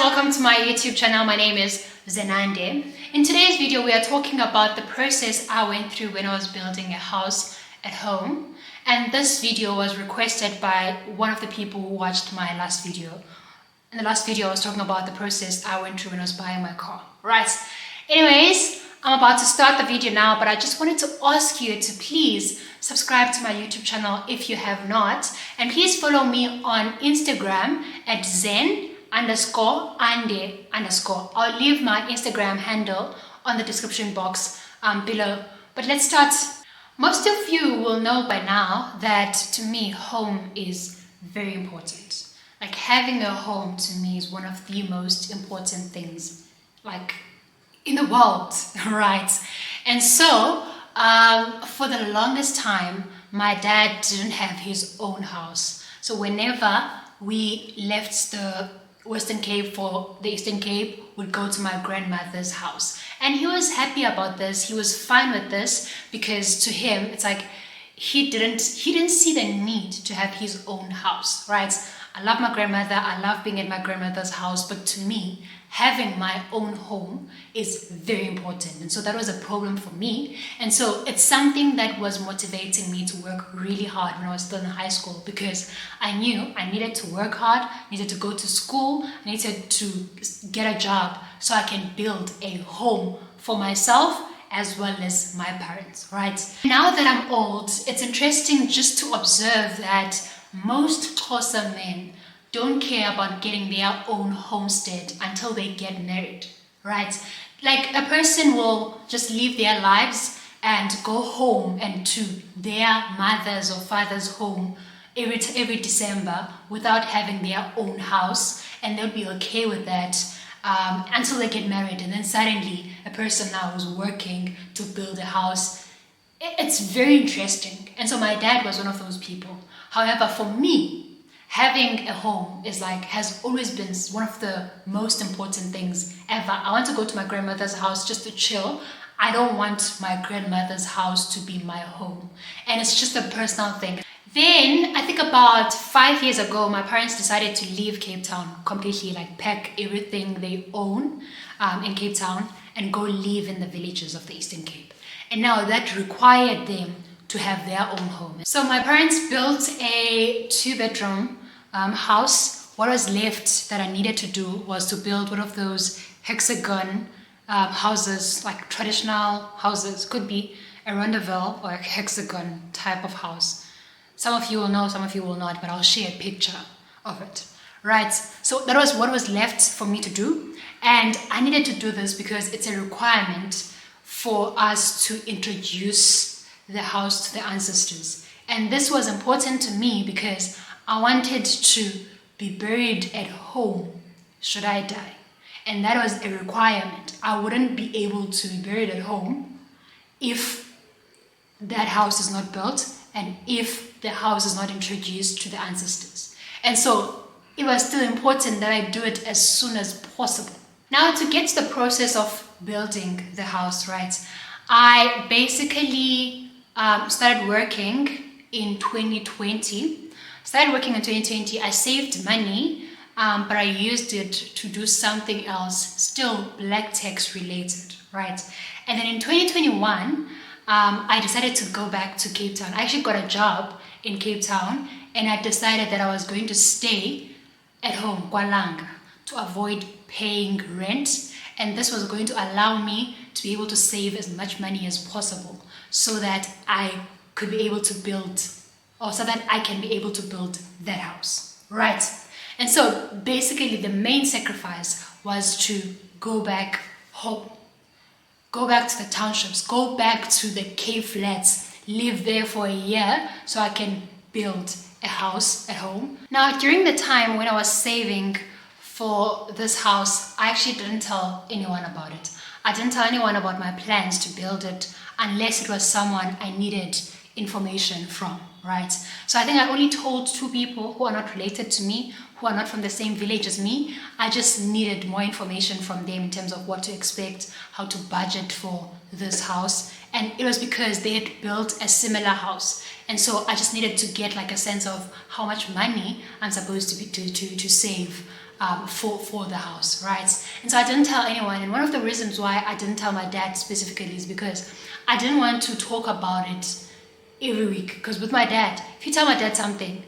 welcome to my YouTube channel. My name is Zenande. In today's video, we are talking about the process I went through when I was building a house at home. And this video was requested by one of the people who watched my last video. In the last video, I was talking about the process I went through when I was buying my car. Right. Anyways, I'm about to start the video now, but I just wanted to ask you to please subscribe to my YouTube channel if you have not. And please follow me on Instagram at zen_ande_. I'll leave my Instagram handle on the description box below. But let's start. Most of you will know by now that to me, home is very important. Like having a home to me is one of the most important things like in the world, right? And so for the longest time, my dad didn't have his own house. So whenever we left the Western Cape for the Eastern Cape, would go to my grandmother's house. And he was happy about this. He was fine with this because to him, it's like he didn't see the need to have his own house, right? I love my grandmother. I love being at my grandmother's house. But to me, having my own home is very important. And so that was a problem for me. And so it's something that was motivating me to work really hard when I was still in high school, because I knew I needed to work hard, needed to go to school, needed to get a job so I can build a home for myself as well as my parents, right? Now that I'm old, it's interesting just to observe that most Xhosa men don't care about getting their own homestead until they get married, right? Like a person will just live their lives and go home and to their mother's or father's home every December without having their own house, and they'll be okay with that until they get married. And then suddenly a person now is working to build a house. It's very interesting. And so my dad was one of those people. However, for me, having a home has always been one of the most important things ever. I want to go to my grandmother's house just to chill. I don't want my grandmother's house to be my home. And it's just a personal thing. Then I think about 5 years ago, my parents decided to leave Cape Town completely, like pack everything they own in Cape Town and go live in the villages of the Eastern Cape. And now that required them to have their own home. So my parents built a 2-bedroom house. What was left that I needed to do was to build one of those hexagon houses, like traditional houses. Could be a rondavelle or a hexagon type of house. Some of you will know, some of you will not, but I'll share a picture of it. Right, so that was what was left for me to do. And I needed to do this because it's a requirement for us to introduce the house to the ancestors. And this was important to me because I wanted to be buried at home should I die. And that was a requirement. I wouldn't be able to be buried at home if that house is not built and if the house is not introduced to the ancestors. And so it was still important that I do it as soon as possible. Now, to get to the process of building the house, right, I basically started working in 2020. I saved money, but I used it to do something else, still black tax related, right? And then in 2021, I decided to go back to Cape Town. I actually got a job in Cape Town, and I decided that I was going to stay at home, KwaLanga, to avoid paying rent. And this was going to allow me to be able to save as much money as possible so that I could be able to build, or so that I can be able to build that house, right? And so basically the main sacrifice was to go back home, go back to the townships, go back to the Cape Flats, live there for a year so I can build a house at home. Now, during the time when I was saving for this house, I actually didn't tell anyone about it. I didn't tell anyone about my plans to build it unless it was someone I needed information from, right? So I think I only told 2 people who are not related to me, who are not from the same village as me. I just needed more information from them in terms of what to expect, how to budget for this house. And it was because they had built a similar house. And so I just needed to get like a sense of how much money I'm supposed to save for the house, right? And so I didn't tell anyone. And one of the reasons why I didn't tell my dad specifically is because I didn't want to talk about it every week. Because with my dad, if you tell my dad something,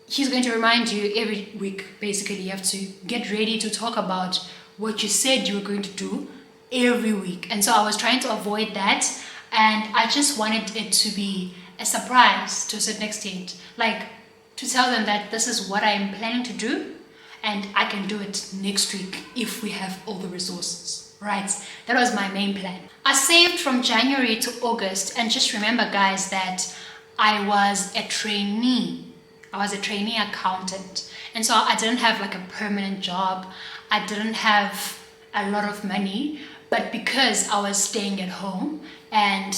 he's going to remind you every week. Basically, you have to get ready to talk about what you said you were going to do every week. And so I was trying to avoid that, and I just wanted it to be a surprise to a certain extent, like to tell them that this is what I am planning to do, and I can do it next week if we have all the resources, right? That was my main plan. I saved from January to August, and just remember, guys, that I was a trainee. I was a trainee accountant, and so I didn't have like a permanent job. I didn't have a lot of money, but because I was staying at home and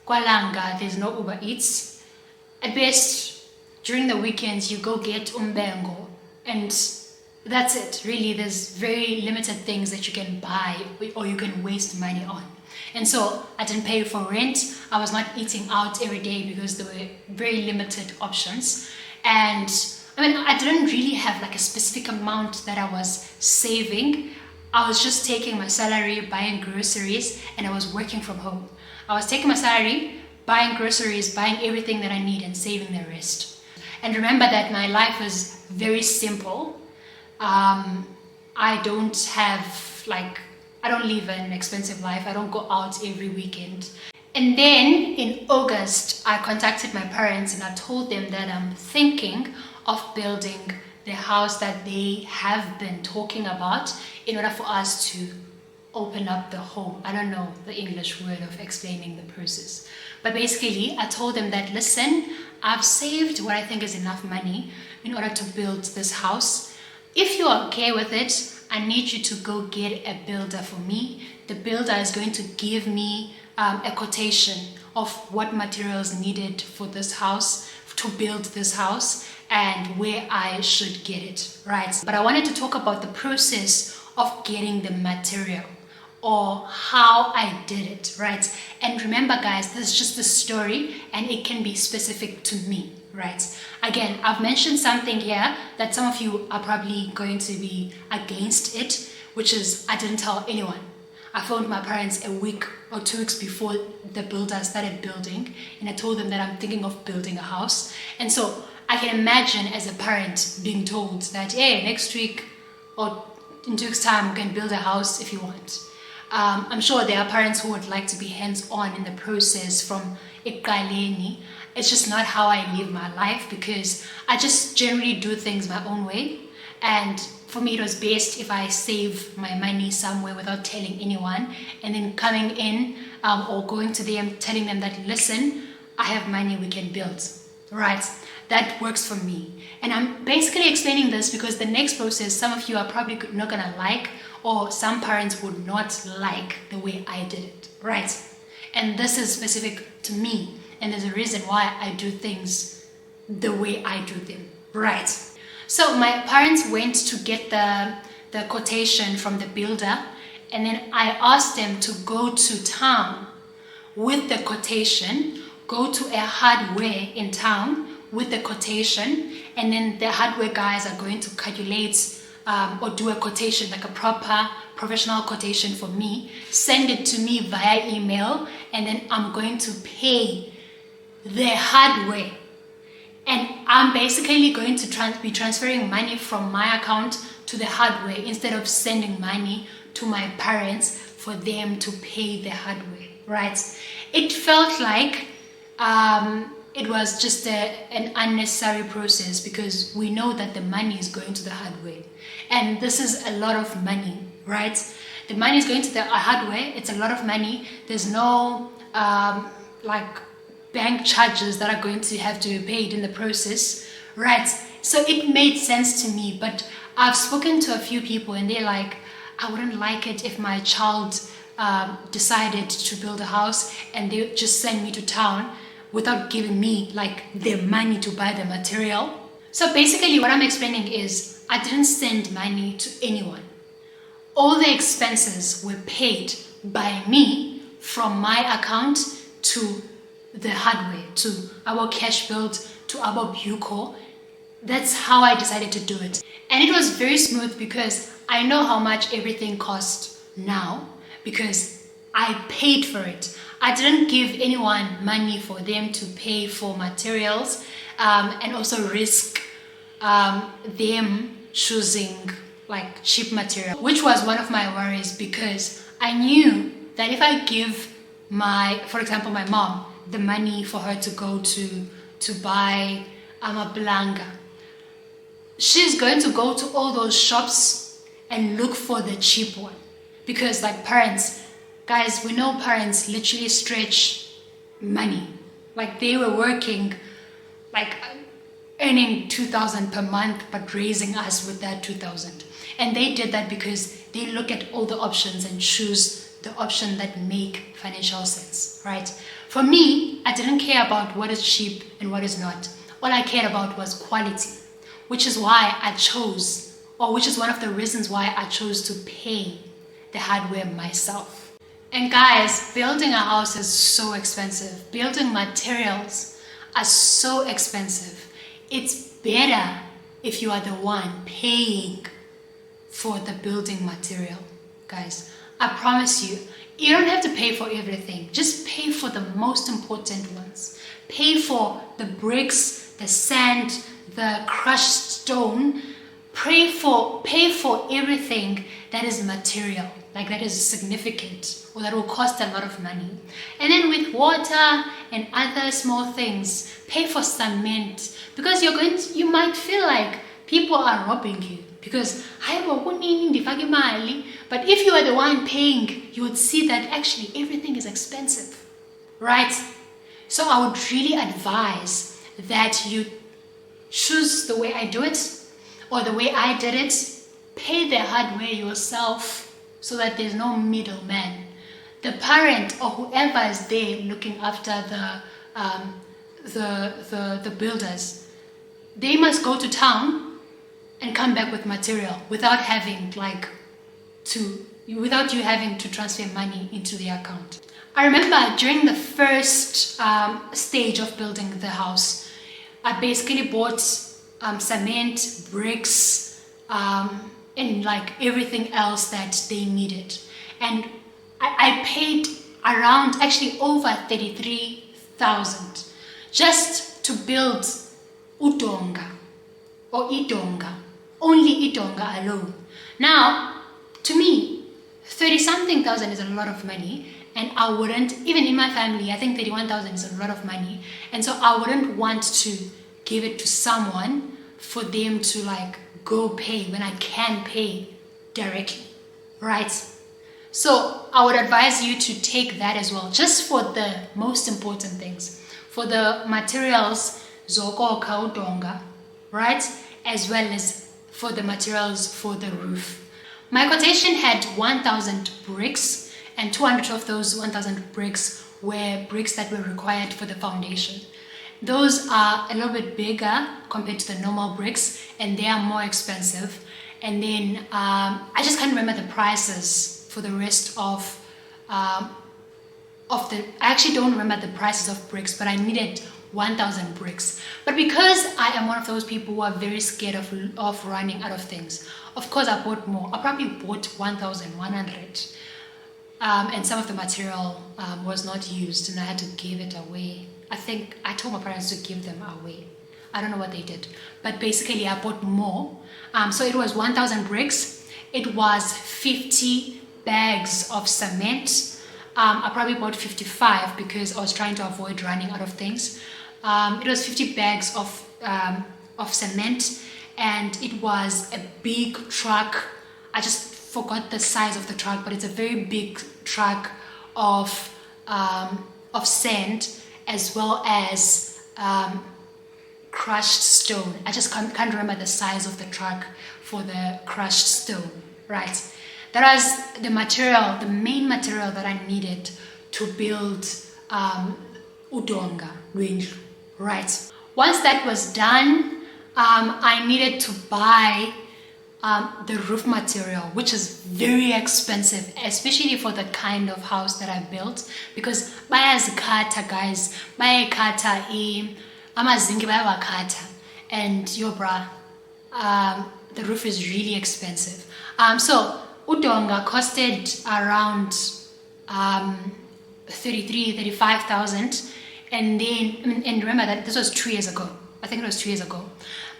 kwalanga, there's no Uber Eats, at best during the weekends you go get umbengo, and that's it. Really, there's very limited things that you can buy or you can waste money on. And so I didn't pay for rent. I was not eating out every day because there were very limited options. And I mean, I didn't really have like a specific amount that I was saving. I was just taking my salary, buying groceries, and I was working from home. I was taking my salary, buying groceries, buying everything that I need, and saving the rest. And remember that my life is very simple. I don't have I don't live an expensive life. I don't go out every weekend. And then in August, I contacted my parents and I told them that I'm thinking of building the house that they have been talking about in order for us to open up the home. I don't know the English word of explaining the process. But basically, I told them that, listen, I've saved what I think is enough money in order to build this house. If you're okay with it, I need you to go get a builder for me. The builder is going to give me a quotation of what materials needed for this house, to build this house, and where I should get it, right? But I wanted to talk about the process of getting the material, or how I did it, right? And remember, guys, this is just a story and it can be specific to me, right? Again, I've mentioned something here that some of you are probably going to be against it, which is I didn't tell anyone. I phoned my parents a week or 2 weeks before the builder started building, and I told them that I'm thinking of building a house. And so I can imagine as a parent being told that, hey, next week or in 2 weeks' time, we can build a house if you want. I'm sure there are parents who would like to be hands-on in the process from Ikaleni. It's just not how I live my life, because I just generally do things my own way. And for me, it was best if I save my money somewhere without telling anyone, and then coming in or going to them, telling them that, listen, I have money, we can build, right? That works for me. And I'm basically explaining this because the next process, some of you are probably not gonna like, or some parents would not like the way I did it, right? And this is specific to me, and there's a reason why I do things the way I do them, right? So my parents went to get the quotation from the builder, and then I asked them to go to town with the quotation, go to a hardware in town with the quotation, and then the hardware guys are going to calculate or do a quotation, like a proper professional quotation for me, send it to me via email, and then I'm going to pay the hardware. And I'm basically going to be transferring money from my account to the hardware instead of sending money to my parents for them to pay the hardware, right? It felt like it was just an unnecessary process, because we know that the money is going to the hardware. And this is a lot of money, right? The money is going to the hardware. It's a lot of money. There's no bank charges that are going to have to be paid in the process, right? So it made sense to me. But I've spoken to a few people and they're like, I wouldn't like it if my child decided to build a house and they just send me to town without giving me their money to buy the material. So basically what I'm explaining is I didn't send money to anyone. All the expenses were paid by me from my account to the hardware, to our cash build, to our Buco. That's how I decided to do it. And it was very smooth because I know how much everything costs now because I paid for it. I didn't give anyone money for them to pay for materials and also risk them choosing like cheap material, which was one of my worries because I knew that if I give for example, my mom the money for her to go to buy a blanga, she's going to go to all those shops and look for the cheap one because like parents, guys, we know parents literally stretch money. Like they were working, like earning 2,000 per month, but raising us with that 2,000. And they did that because they look at all the options and choose the option that make financial sense, right? For me, I didn't care about what is cheap and what is not. All I cared about was quality, which is why I chose, or which is one of the reasons why I chose to pay the hardware myself. And guys, building a house is so expensive. Building materials are so expensive. It's better if you are the one paying for the building material. Guys, I promise you, you don't have to pay for everything. Just pay for the most important ones. Pay for the bricks, the sand, the crushed stone. Pay for everything that is material, like that is significant or that will cost a lot of money. And then with water and other small things, pay for cement because you might feel like people are robbing you because but if you are the one paying, you would see that actually everything is expensive, right? So I would really advise that you choose the way I do it or the way I did it. Pay the hardware yourself so that there's no middleman. The parent or whoever is there looking after the builders, they must go to town and come back with material without you having to transfer money into the account. I remember during the first stage of building the house, I basically bought cement, bricks, and like everything else that they needed. And I paid around, actually over 33,000 just to build udonga or idonga, only idonga alone. Now, to me, 30-something thousand is a lot of money, and I wouldn't, even in my family, I think 31,000 is a lot of money, and so I wouldn't want to give it to someone for them to like go pay when I can pay directly, right? So I would advise you to take that as well, just for the most important things, for the materials, zoko kaudonga, right? As well as for the materials for the roof. My quotation had 1,000 bricks, and 200 of those 1,000 bricks were bricks that were required for the foundation. Those are a little bit bigger compared to the normal bricks, and they are more expensive. And then I just can't remember the prices for the rest of I actually don't remember the prices of bricks, but I needed 1,000 bricks. But because I am one of those people who are very scared of running out of things, of course I bought more. I probably bought 1,100. And some of the material was not used, and I had to give it away. I think I told my parents to give them away. I don't know what they did, but basically I bought more. So it was 1,000 bricks. It was 50 bags of cement. I probably bought 55 because I was trying to avoid running out of things. It was 50 bags of cement, and it was a big truck. I just forgot the size of the truck, but it's a very big truck of sand, as well as crushed stone. I just can't remember the size of the truck for the crushed stone, right? That was the material, the main material that I needed to build udonga, right? Once that was done, I needed to buy the roof material, which is very expensive, especially for the kind of house that I built, because bayazikhatha, guys, bayayikhatha amazinki bayawakhatha, and yo bruh, the roof is really expensive. So udonga costed around 35,000, and then and remember that this was 2 years ago. I think it was 2 years ago.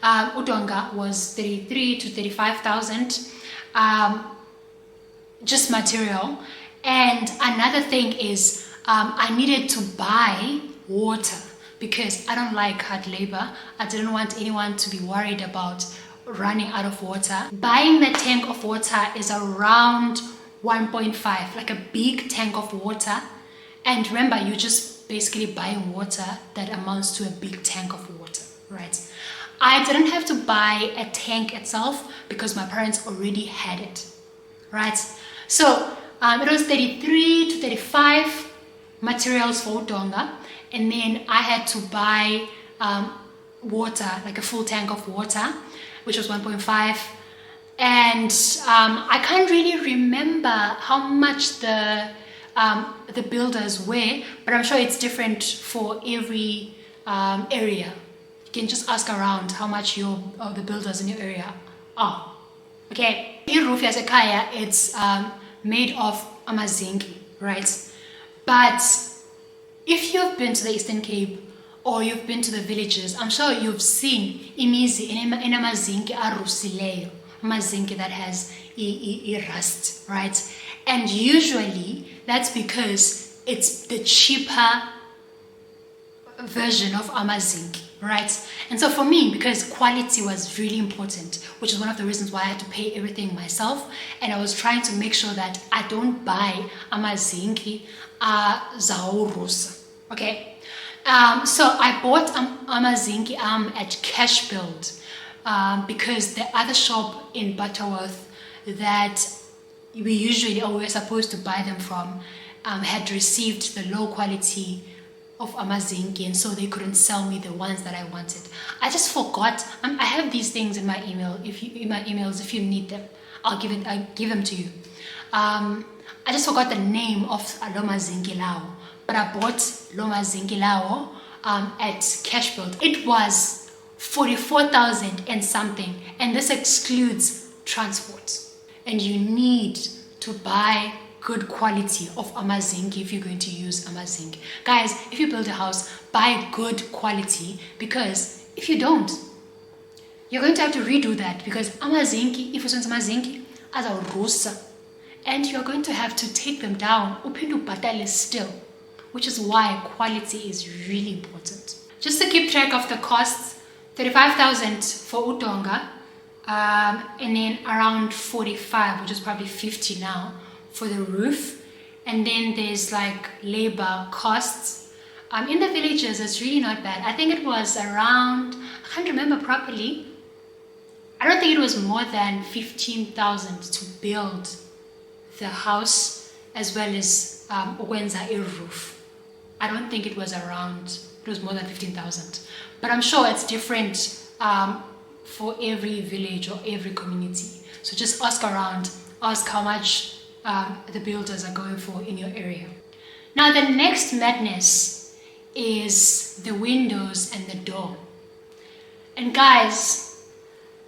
Udonga was 33 to 35,000, just material. And another thing is I needed to buy water because I don't like hard labor. I didn't want anyone to be worried about running out of water. Buying the tank of water is around 1.5, like a big tank of water. And remember, you're just basically buying water that amounts to a big tank of water, right? I didn't have to buy a tank itself because my parents already had it, right? So it was 33 to 35 materials for udonga, and then I had to buy water, like a full tank of water, which was 1.5. And I can't really remember how much the builders were, but I'm sure it's different for every area. You can just ask around how much the builders in your area are. Okay, in roof yasekhaya, it's made of amazinki, right? But if you've been to the Eastern Cape or you've been to the villages, I'm sure you've seen imizi in amazinki arusileyo, amazinki that has rust, right? And usually that's because it's the cheaper version of amazinki, right? And so for me, because quality was really important, which is one of the reasons why I had to pay everything myself, and I was trying to make sure that I don't buy amazinki zaurusa. Okay, so I bought amazinki at Cash Build because the other shop in Butterworth that we were supposed to buy them from had received the low quality of amazinki, and so they couldn't sell me the ones that I wanted. I just forgot. I have these things in my email. If you need them, I'll give them to you. I just forgot the name of lomazinki lao, but I bought lomazinki lao at Cash Build. It was 44,000 and something, and this excludes transport. And you need to buy good quality of amazinki if you're going to use amazinki. Guys, if you build a house, buy good quality, because if you don't, you're going to have to redo that, because amazinki, if it's amazinki, as a rusa, and you're going to have to take them down, upindu batale still, which is why quality is really important. Just to keep track of the costs, 35,000 for udonga, and then around 45, which is probably 50 now, for the roof. And then there's like labor costs. In the villages, it's really not bad. I think it was around, I can't remember properly, I don't think it was more than 15,000 to build the house as well as ukwenza a roof. I don't think it was more than 15,000, but I'm sure it's different for every village or every community. So just ask around, ask how much the builders are going for in your area. Now the next madness is the windows and the door. And guys,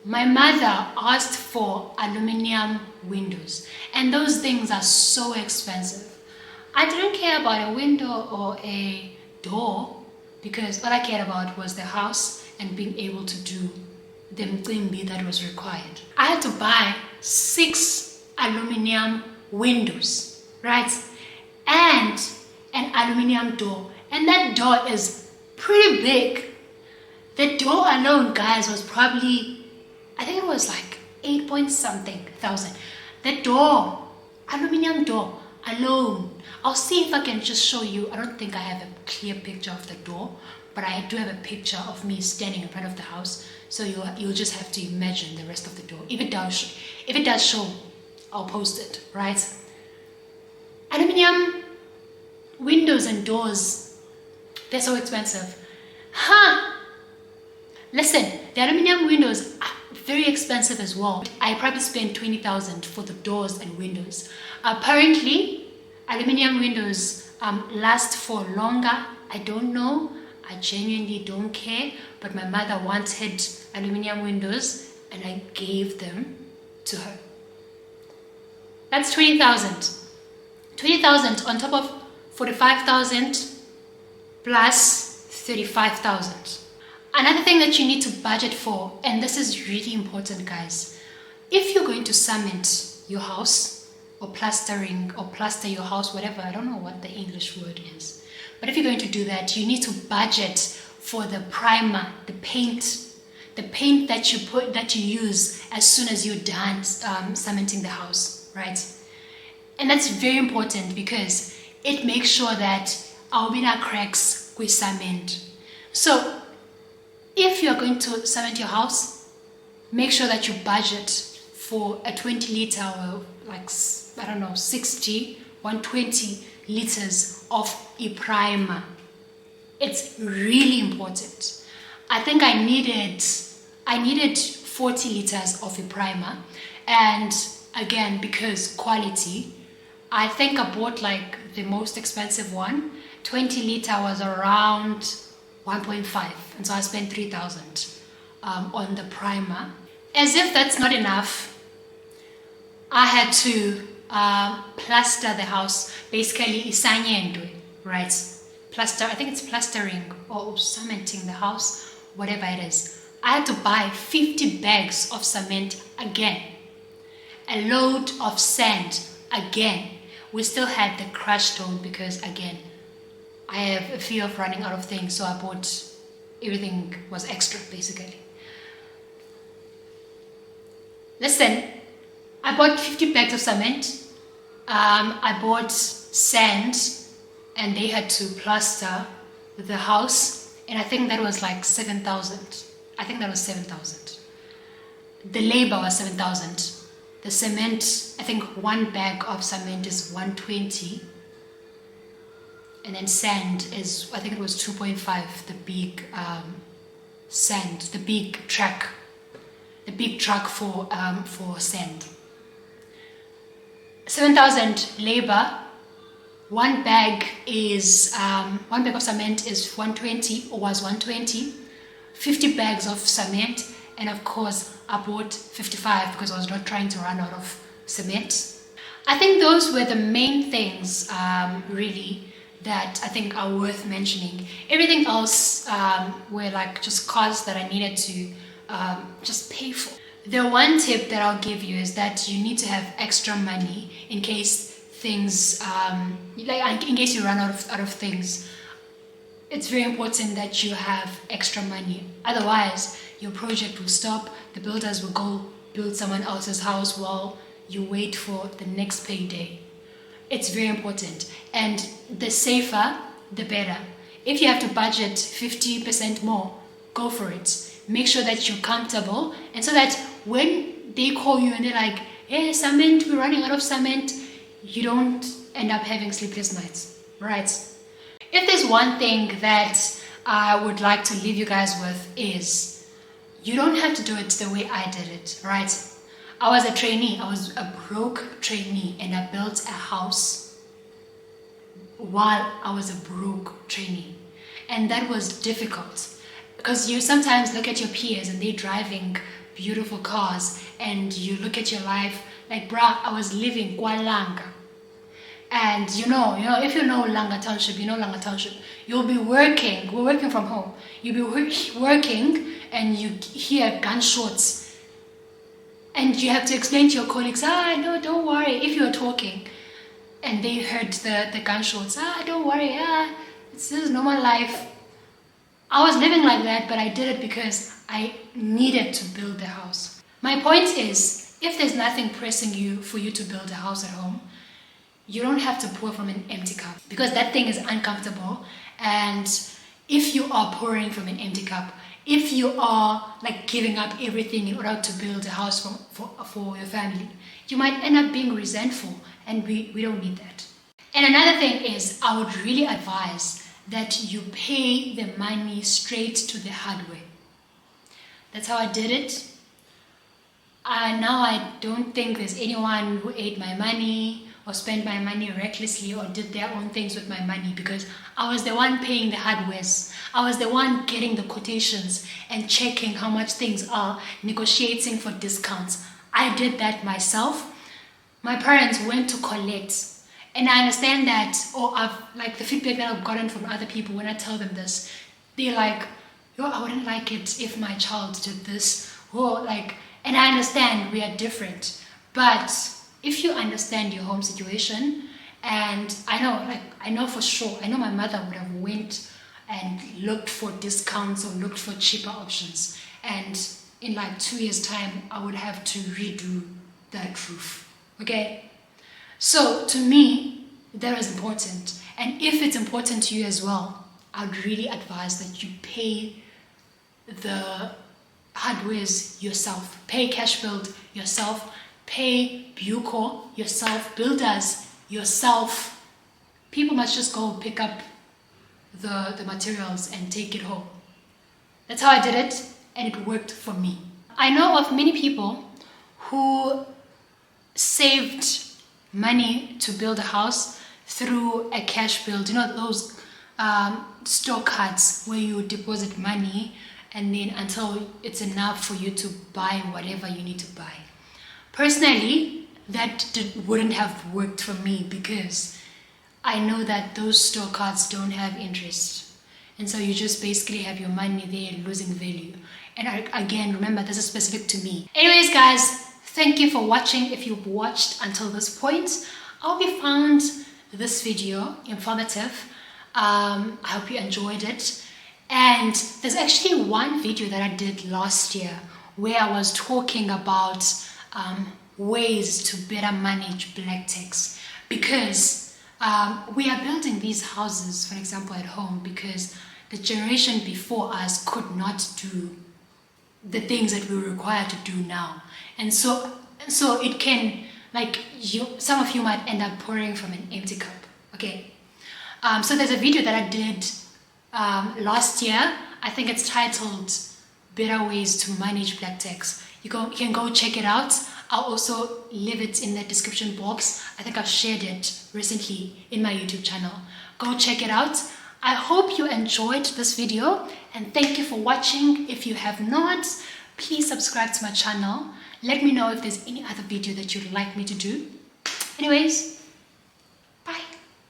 my mother asked for aluminum windows, and those things are so expensive. I didn't care about a window or a door because all I cared about was the house and being able to do the mcimbi that was required. I had to buy 6 aluminum windows, right? And an aluminum door. And that door is pretty big. The door alone, guys, was probably, I think it was like 8 point something thousand. The door, aluminum door alone. I'll see if I can just show you. I don't think I have a clear picture of the door, but I do have a picture of me standing in front of the house. So you'll just have to imagine the rest of the door. If it does show, I'll post it, right? Aluminum windows and doors, they're so expensive. Listen, the aluminum windows are very expensive as well. I probably spent 20,000 for the doors and windows. Apparently, aluminum windows last for longer. I don't know. I genuinely don't care, but my mother wanted aluminium windows and I gave them to her. That's 20,000. 20,000 on top of 45,000 plus 35,000. Another thing that you need to budget for, and this is really important, guys, if you're going to cement your house or plastering or plaster your house, whatever, I don't know what the English word is, but if you're going to do that, you need to budget for the primer, the paint that you use as soon as you're done cementing the house, right? And that's very important because it makes sure that our winner cracks with cement. So if you're going to cement your house, make sure that you budget for a 20 liter or 120 liters of a primer. It's really important. I think I needed 40 liters of a primer, and again, because quality, I think I bought the most expensive one. 20 liter was around 1.5, and so I spent 3,000 on the primer. As if that's not enough, I had to plaster the house, basically isanyendwe, right? Plaster, I think it's plastering or cementing the house, whatever it is. I had to buy 50 bags of cement again, a load of sand again. We still had the crushed stone because, again, I have a fear of running out of things, so I bought everything was extra, basically. Listen, I bought 50 bags of cement. I bought sand, and they had to plaster the house, and I think that was 7,000. I think that was 7,000. The labor was 7,000. The cement, I think one bag of cement is 120, and then sand is, I think it was 2.5. The big sand, the big truck for sand. 7,000 labor. One bag of cement is 120, or was 120. 50 bags of cement, and of course I bought 55 because I was not trying to run out of cement. I think those were the main things really that I think are worth mentioning. Everything else were just costs that I needed to just pay for. The one tip that I'll give you is that you need to have extra money in case things in case you run out of things. It's very important that you have extra money. Otherwise, your project will stop. The builders will go build someone else's house while you wait for the next payday. It's very important. And the safer, the better. If you have to budget 50% more, go for it. Make sure that you're comfortable, and so that when they call you and they're like, hey, cement, we're running out of cement, you don't end up having sleepless nights, right? If there's one thing that I would like to leave you guys with is, you don't have to do it the way I did it, right? I was a trainee, I was a broke trainee, and I built a house while I was a broke trainee. And that was difficult because you sometimes look at your peers and they're driving beautiful cars, and you look at your life like, bruh, I was living Langa. And if you know Langa Township, you'll be working, we're working from home, you'll be working and you hear gunshots, and you have to explain to your colleagues, no, don't worry, if you're talking and they heard the gunshots, don't worry, this is normal life. I was living like that, but I did it because I needed to build the house. My point is, if there's nothing pressing you for you to build a house at home, you don't have to pour from an empty cup, because that thing is uncomfortable. And if you are pouring from an empty cup, if you are giving up everything in order to build a house for your family, you might end up being resentful, and we don't need that. And another thing is, I would really advise that you pay the money straight to the hardware. That's how I did it. Now I don't think there's anyone who ate my money or spent my money recklessly or did their own things with my money, because I was the one paying the hardwares. I was the one getting the quotations and checking how much things are, negotiating for discounts. I did that myself. My parents went to collect. And I understand that, or I've like the feedback that I've gotten from other people when I tell them this, they're like, yo, I wouldn't like it if my child did this. Or like, and I understand we are different. But if you understand your home situation, and I know for sure, I know my mother would have went and looked for discounts or looked for cheaper options. And in like 2 years' time, I would have to redo that roof. Okay? So to me, that is important. And if it's important to you as well, I would really advise that you pay the hardwares yourself. Pay cash build yourself. Pay Bucor yourself. Builders yourself. People must just go pick up the materials and take it home. That's how I did it, and it worked for me. I know of many people who saved money to build a house through a cash build. You know those store cards where you deposit money and then until it's enough for you to buy whatever you need to buy. Personally, that wouldn't have worked for me because I know that those store cards don't have interest. And so you just basically have your money there losing value. And again, remember, this is specific to me. Anyways, guys, thank you for watching. If you've watched until this point, I hope you found this video informative. I hope you enjoyed it. And there's actually one video that I did last year where I was talking about ways to better manage black tax, because we are building these houses, for example, at home because the generation before us could not do the things that we're required to do now. And so it can, like, some of you might end up pouring from an empty cup. Okay. So there's a video that I did last year. I think it's titled Better Ways to Manage Black Tax. You can go check it out. I'll also leave it in the description box. I think I've shared it recently in my YouTube channel. Go check it out. I hope you enjoyed this video and thank you for watching. If you have not, please subscribe to my channel. Let me know if there's any other video that you'd like me to do. Anyways,